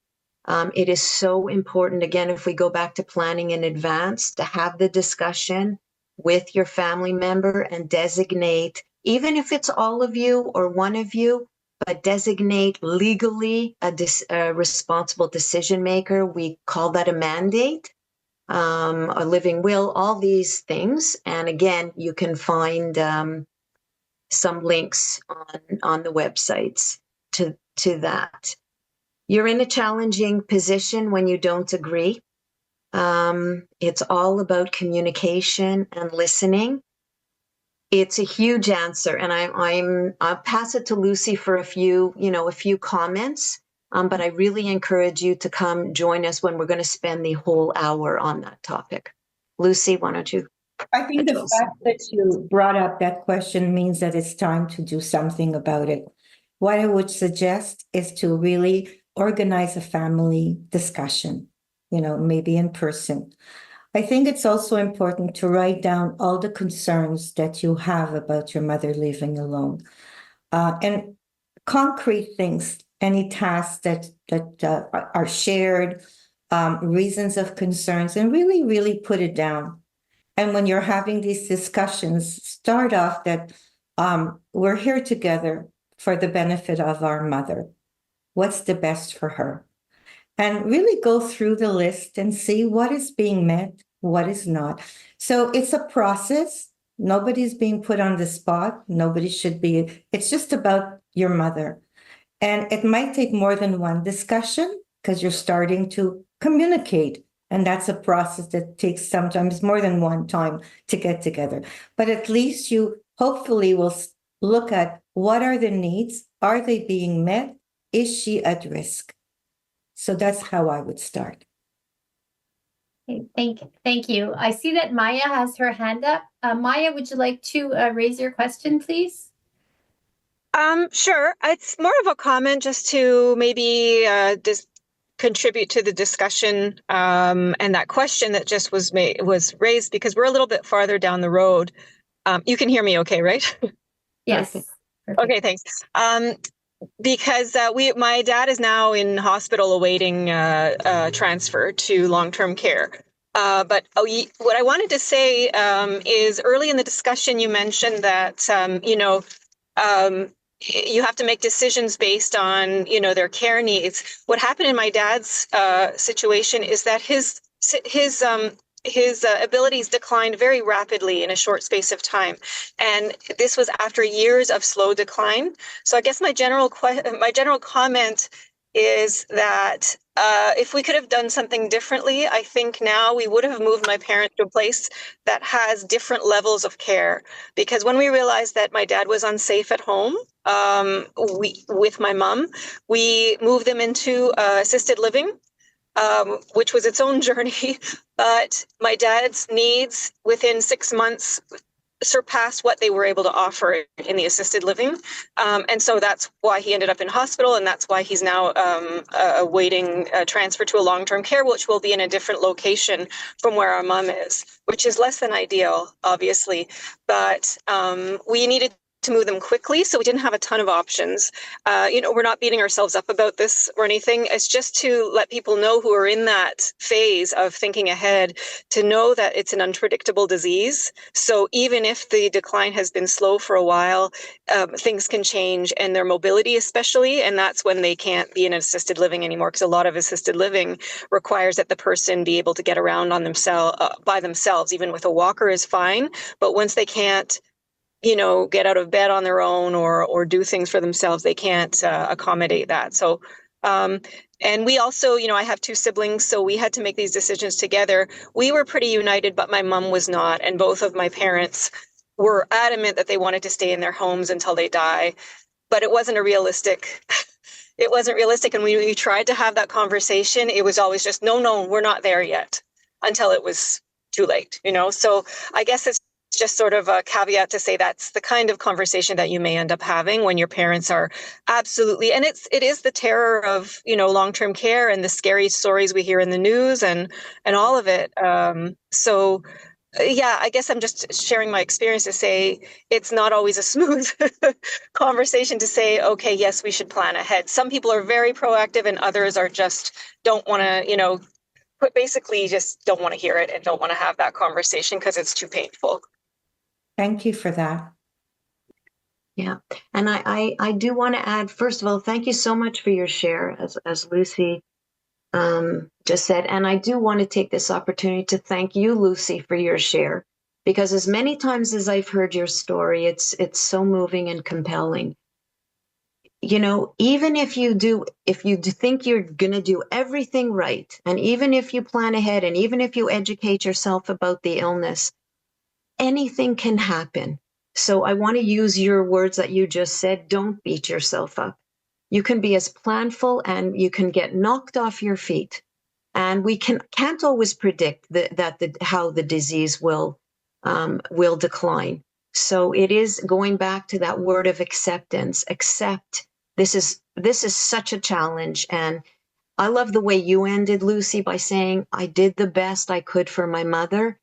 It is so important, again, if we go back to planning in advance, to have the discussion with your family member and designate, even if it's all of you or one of you, but designate legally a responsible decision maker. We call that a mandate, a living will, all these things. And again, you can find some links on the websites to that. You're in a challenging position when you don't agree. It's all about communication and listening. It's a huge answer, and I'll pass it to Lucy for a few comments. But I really encourage you to come join us when we're going to spend the whole hour on that topic. Lucy, why don't you? I think the fact that you brought up that question means that it's time to do something about it. What I would suggest is to really organize a family discussion, maybe in person. I think it's also important to write down all the concerns that you have about your mother living alone, and concrete things, any tasks that are shared, reasons of concerns, and really, really put it down. And when you're having these discussions, start off that we're here together for the benefit of our mother. What's the best for her? And really go through the list and see what is being met, what is not. So it's a process. Nobody's being put on the spot. Nobody should be. It's just about your mother. And it might take more than one discussion because you're starting to communicate. And that's a process that takes sometimes more than one time to get together. But at least you hopefully will look at what are the needs? Are they being met? Is she at risk? So that's how I would start. Okay, thank you. I see that Maya has her hand up. Maya, would you like to raise your question, please? Sure. It's more of a comment just to maybe contribute to the discussion and that question that just was raised, because we're a little bit farther down the road. You can hear me okay, right? Yes. Perfect. Okay, thanks. Because my dad is now in hospital awaiting transfer to long-term care. But what I wanted to say is early in the discussion, you mentioned that, you have to make decisions based on, their care needs. What happened in my dad's situation is that his abilities declined very rapidly in a short space of time, and this was after years of slow decline. So I guess my general comment is that if we could have done something differently, I think now we would have moved my parents to a place that has different levels of care. Because when we realized that my dad was unsafe at home, with my mom, we moved them into assisted living, which was its own journey. But my dad's needs within 6 months surpassed what they were able to offer in the assisted living. And so that's why he ended up in hospital, and that's why he's now awaiting transfer to a long-term care, which will be in a different location from where our mom is, which is less than ideal, obviously. But we needed to move them quickly, so we didn't have a ton of options. We're not beating ourselves up about this or anything. It's just to let people know who are in that phase of thinking ahead, to know that it's an unpredictable disease. So even if the decline has been slow for a while, things can change, and their mobility especially, and that's when they can't be in assisted living anymore, because a lot of assisted living requires that the person be able to get around on themselves by themselves. Even with a walker is fine, but once they can't get out of bed on their own or do things for themselves, they can't accommodate that. So, and we also, I have 2 siblings, so we had to make these decisions together. We were pretty united, but my mom was not. And both of my parents were adamant that they wanted to stay in their homes until they die. But it wasn't realistic. And when we tried to have that conversation, it was always just, no, we're not there yet, until it was too late, So I guess it's just sort of a caveat to say that's the kind of conversation that you may end up having when your parents are absolutely, and it is the terror of, long-term care and the scary stories we hear in the news and all of it. So yeah, I guess I'm just sharing my experience to say it's not always a smooth conversation to say, okay, yes, we should plan ahead. Some people are very proactive and others are just don't want to, but basically just don't want to hear it and don't want to have that conversation because it's too painful. Thank you for that. Yeah. And I do want to add, first of all, thank you so much for your share, as Lucy just said. And I do want to take this opportunity to thank you, Lucy, for your share, because as many times as I've heard your story, it's so moving and compelling. You know, even if you think you're going to do everything right, and even if you plan ahead, and even if you educate yourself about the illness, anything can happen. So I want to use your words that you just said. Don't beat yourself up. You can be as planful, and you can get knocked off your feet. And we can't always predict how the disease will decline. So it is going back to that word of acceptance. Accept this is such a challenge. And I love the way you ended, Lucy, by saying, I did the best I could for my mother.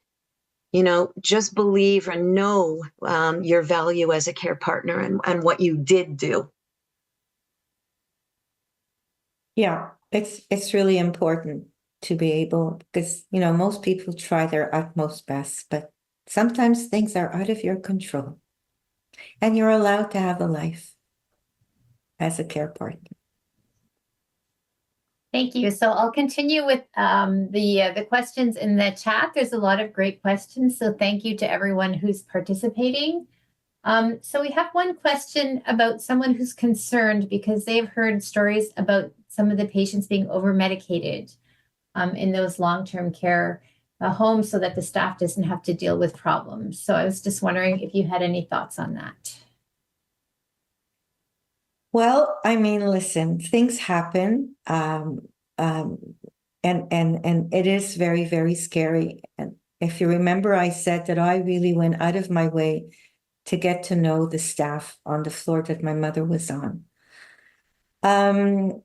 You know, just believe and know your value as a care partner, and what you did do. Yeah, it's really important to be able, because most people try their utmost best, but sometimes things are out of your control, and you're allowed to have a life as a care partner. Thank you. So I'll continue with the questions in the chat. There's a lot of great questions. So thank you to everyone who's participating. So we have one question about someone who's concerned because they've heard stories about some of the patients being over-medicated in those long-term care homes so that the staff doesn't have to deal with problems. So I was just wondering if you had any thoughts on that. Well, I mean, listen, things happen, and it is very, very scary. And if you remember, I said that I really went out of my way to get to know the staff on the floor that my mother was on. And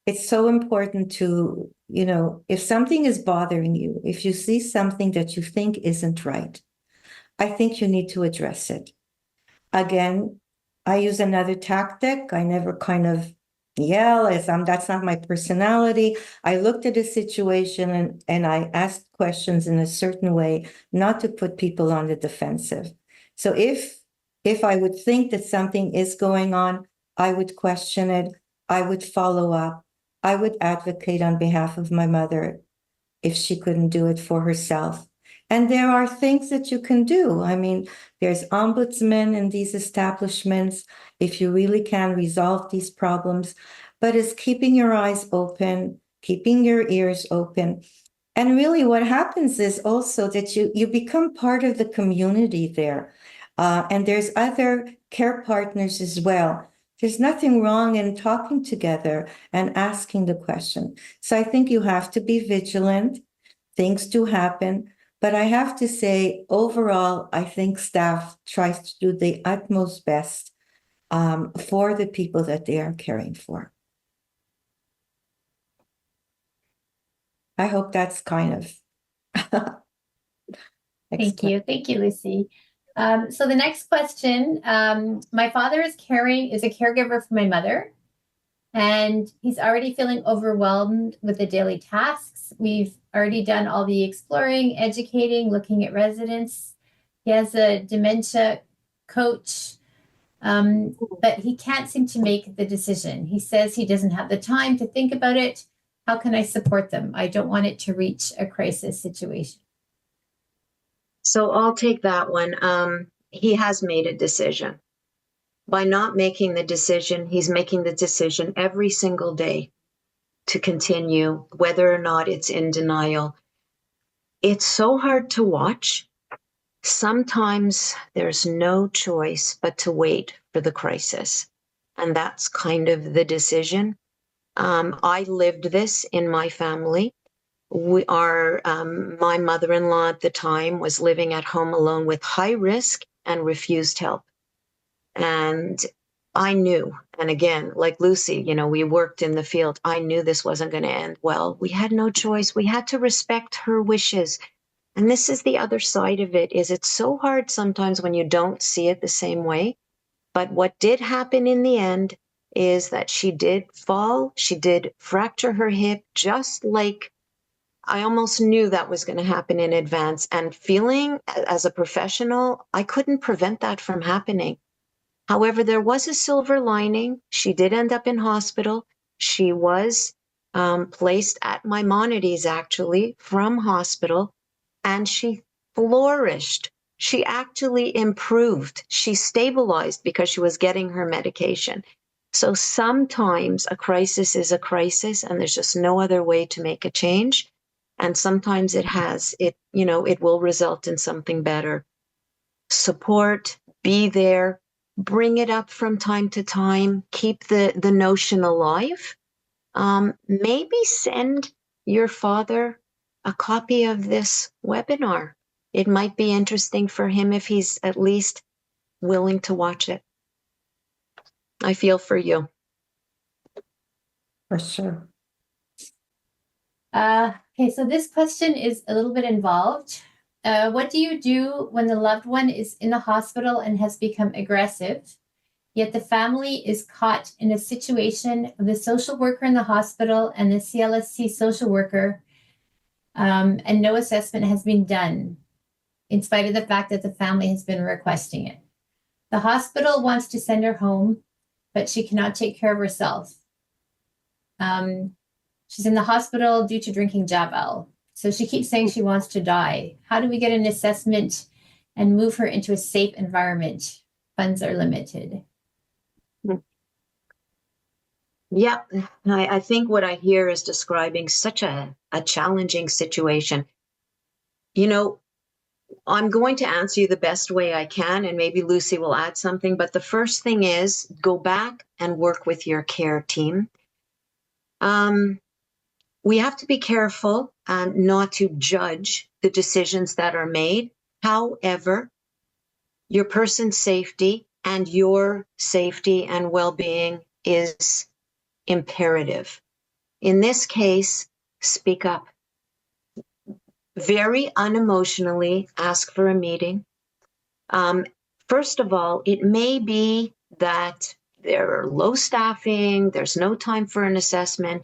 it's so important to, if something is bothering you, if you see something that you think isn't right, I think you need to address it. Again, I use another tactic. I never kind of yell, that's not my personality. I looked at a situation and I asked questions in a certain way, not to put people on the defensive. So if I would think that something is going on, I would question it. I would follow up. I would advocate on behalf of my mother if she couldn't do it for herself. And there are things that you can do. I mean, there's ombudsmen in these establishments if you really can resolve these problems. But it's keeping your eyes open, keeping your ears open. And really what happens is also that you become part of the community there. And there's other care partners as well. There's nothing wrong in talking together and asking the question. So I think you have to be vigilant. Things do happen. But I have to say, overall, I think staff tries to do the utmost best for the people that they are caring for. I hope that's kind of Thank you. Thank you, Lucy. So the next question, my father is a caregiver for my mother, and he's already feeling overwhelmed with the daily tasks. We've already done all the exploring, educating, looking at residents. He has a dementia coach, but he can't seem to make the decision. He says he doesn't have the time to think about it. How can I support them? I don't want it to reach a crisis situation. So I'll take that one. He has made a decision. By not making the decision, he's making the decision every single day to continue, whether or not it's in denial. It's so hard to watch. Sometimes there's no choice but to wait for the crisis. And that's kind of the decision. I lived this in my family. My mother-in-law at the time was living at home alone with high risk and refused help. And I knew, and again, like Lucy, we worked in the field. I knew this wasn't going to end well. We had no choice. We had to respect her wishes. And this is the other side of it, is it's so hard sometimes when you don't see it the same way. But what did happen in the end is that she did fall. She did fracture her hip, just like I almost knew that was going to happen in advance. And feeling as a professional, I couldn't prevent that from happening. However, there was a silver lining. She did end up in hospital. She was placed at Maimonides, actually, from hospital, and she flourished. She actually improved. She stabilized because she was getting her medication. So sometimes a crisis is a crisis, and there's just no other way to make a change. And sometimes it will result in something better. Support, be there, bring it up from time to time, keep the notion alive. Maybe send your father a copy of this webinar. It might be interesting for him if he's at least willing to watch it. I feel for you. For sure. Okay, so this question is a little bit involved. What do you do when the loved one is in the hospital and has become aggressive, yet the family is caught in a situation of the social worker in the hospital and the CLSC social worker, and no assessment has been done, in spite of the fact that the family has been requesting it? The hospital wants to send her home, but she cannot take care of herself. She's in the hospital due to drinking Javel. So she keeps saying she wants to die. How do we get an assessment and move her into a safe environment? Funds are limited. Yeah, I think what I hear is describing such a challenging situation. You know, I'm going to answer you the best way I can, and maybe Lucy will add something. But the first thing is go back and work with your care team. We have to be careful not to judge the decisions that are made. However, your person's safety and your safety and well-being is imperative. In this case, speak up. Very unemotionally ask for a meeting. First of all, it may be that there are low staffing, there's no time for an assessment,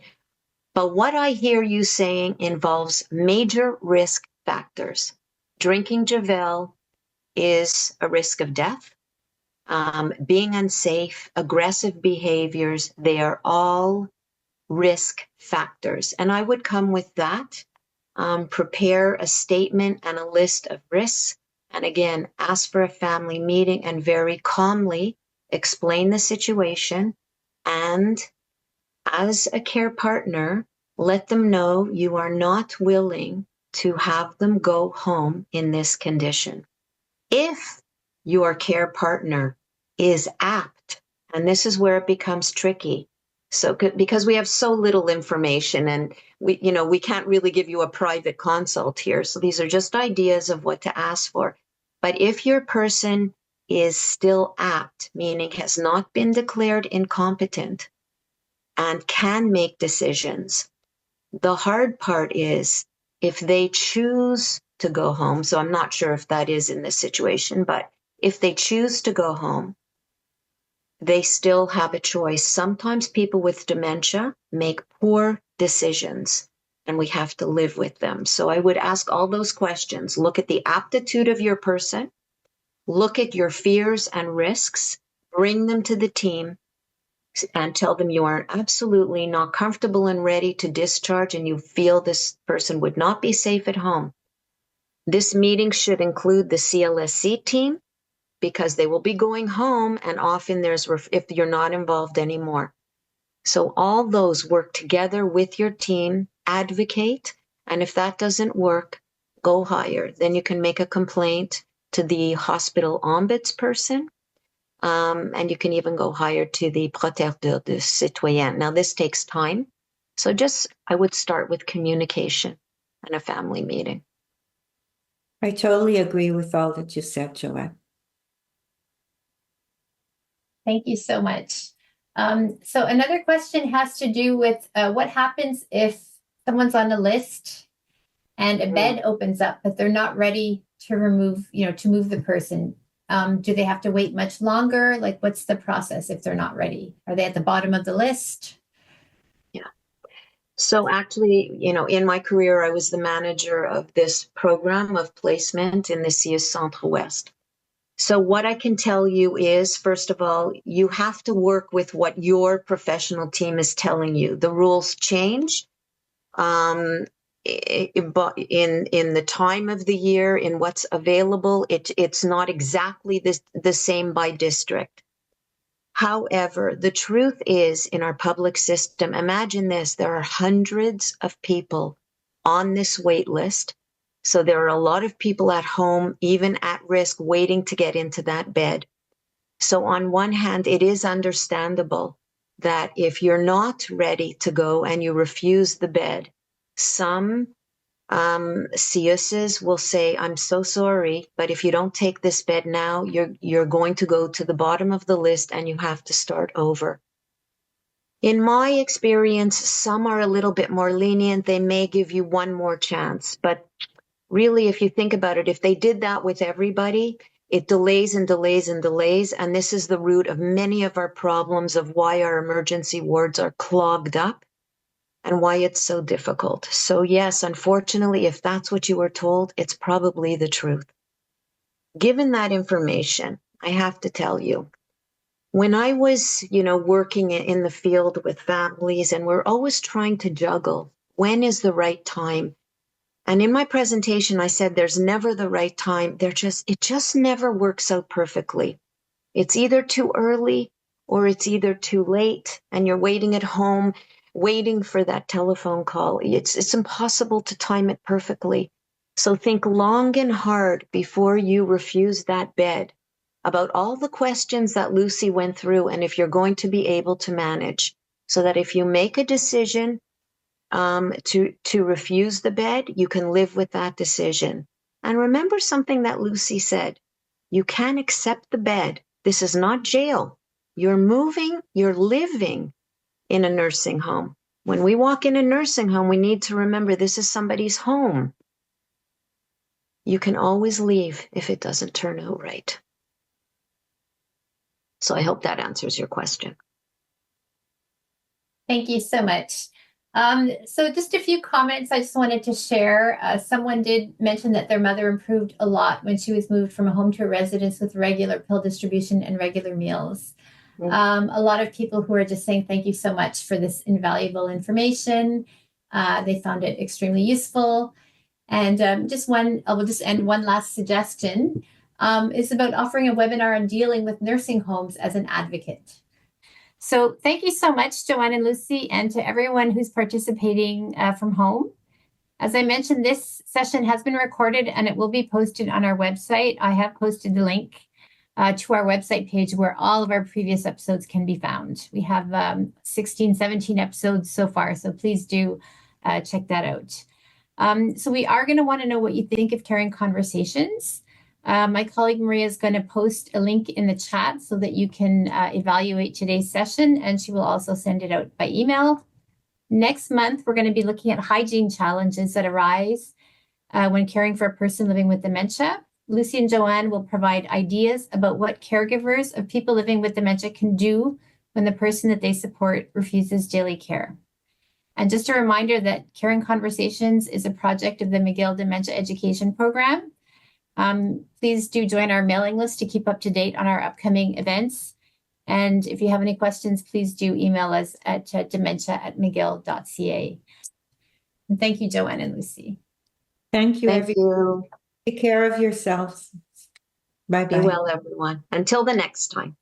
but what I hear you saying involves major risk factors. Drinking Javel is a risk of death. Being unsafe, aggressive behaviors, they are all risk factors. And I would come with that. Prepare a statement and a list of risks. And again, ask for a family meeting and very calmly explain the situation. And as a care partner, let them know you are not willing to have them go home in this condition. If your care partner is apt, and this is where it becomes tricky, so because we have so little information and we can't really give you a private consult here. So these are just ideas of what to ask for. But if your person is still apt, meaning has not been declared incompetent and can make decisions, the hard part is if they choose to go home. So I'm not sure if that is in this situation, but if they choose to go home, they still have a choice. Sometimes people with dementia make poor decisions and we have to live with them. So I would ask all those questions. Look at the aptitude of your person, look at your fears and risks, bring them to the team and tell them you are absolutely not comfortable and ready to discharge and you feel this person would not be safe at home. This meeting should include the CLSC team, because they will be going home and often if you're not involved anymore. So all those work together with your team, advocate, and if that doesn't work, go higher. Then you can make a complaint to the hospital ombudsperson, and you can even go higher to the protecteur de citoyen. Now this takes time, so I would start with communication and a family meeting. I totally agree with all that you said, Joanne. Thank you so much. So another question has to do with what happens if someone's on a list and a bed opens up, but they're not ready to move the person. Do they have to wait much longer? Like, what's the process if they're not ready? Are they at the bottom of the list? Yeah. So actually, in my career, I was the manager of this program of placement in the CIUS Centre West. So what I can tell you is, first of all, you have to work with what your professional team is telling you. The rules change in the time of the year, in what's available. It's not exactly the same by district. However, the truth is, in our public system, imagine this, there are hundreds of people on this wait list. So there are a lot of people at home, even at risk, waiting to get into that bed. So on one hand, it is understandable that if you're not ready to go and you refuse the bed, some CIUSs will say, I'm so sorry, but if you don't take this bed now, you're going to go to the bottom of the list and you have to start over. In my experience, some are a little bit more lenient. They may give you one more chance, but really, if you think about it, if they did that with everybody, it delays and delays and delays. And this is the root of many of our problems of why our emergency wards are clogged up and why it's so difficult. So yes, unfortunately, if that's what you were told, it's probably the truth. Given that information, I have to tell you, when I was, working in the field with families, and we're always trying to juggle, when is the right time? And in my presentation, I said, there's never the right time. It just never works out perfectly. It's either too early or it's either too late, and you're waiting at home, waiting for that telephone call. It's impossible to time it perfectly. So think long and hard before you refuse that bed about all the questions that Lucy went through, and if you're going to be able to manage, so that if you make a decision to refuse the bed, you can live with that decision. And remember something that Lucy said, you can accept the bed. This is not jail. You're moving, you're living in a nursing home. When we walk in a nursing home, we need to remember this is somebody's home. You can always leave if it doesn't turn out right. So I hope that answers your question. Thank you so much. So just a few comments I just wanted to share. Someone did mention that their mother improved a lot when she was moved from a home to a residence with regular pill distribution and regular meals. A lot of people who are just saying thank you so much for this invaluable information. They found it extremely useful. And I will just end one last suggestion. Is about offering a webinar on dealing with nursing homes as an advocate. So thank you so much, Joanne and Lucy, and to everyone who's participating from home. As I mentioned, this session has been recorded and it will be posted on our website. I have posted the link to our website page where all of our previous episodes can be found. We have 16, 17 episodes so far, so please do check that out. So we are going to want to know what you think of Caring Conversations. My colleague Maria is going to post a link in the chat so that you can evaluate today's session, and she will also send it out by email. Next month, we're going to be looking at hygiene challenges that arise when caring for a person living with dementia. Lucy and Joanne will provide ideas about what caregivers of people living with dementia can do when the person that they support refuses daily care. And just a reminder that Caring Conversations is a project of the McGill Dementia Education Program. Please do join our mailing list to keep up to date on our upcoming events. And if you have any questions, please do email us at dementia@mcgill.ca. And thank you, Joanne and Lucy. Thank you, Thank you. Take care of yourselves. Bye-bye. Be well, everyone. Until the next time.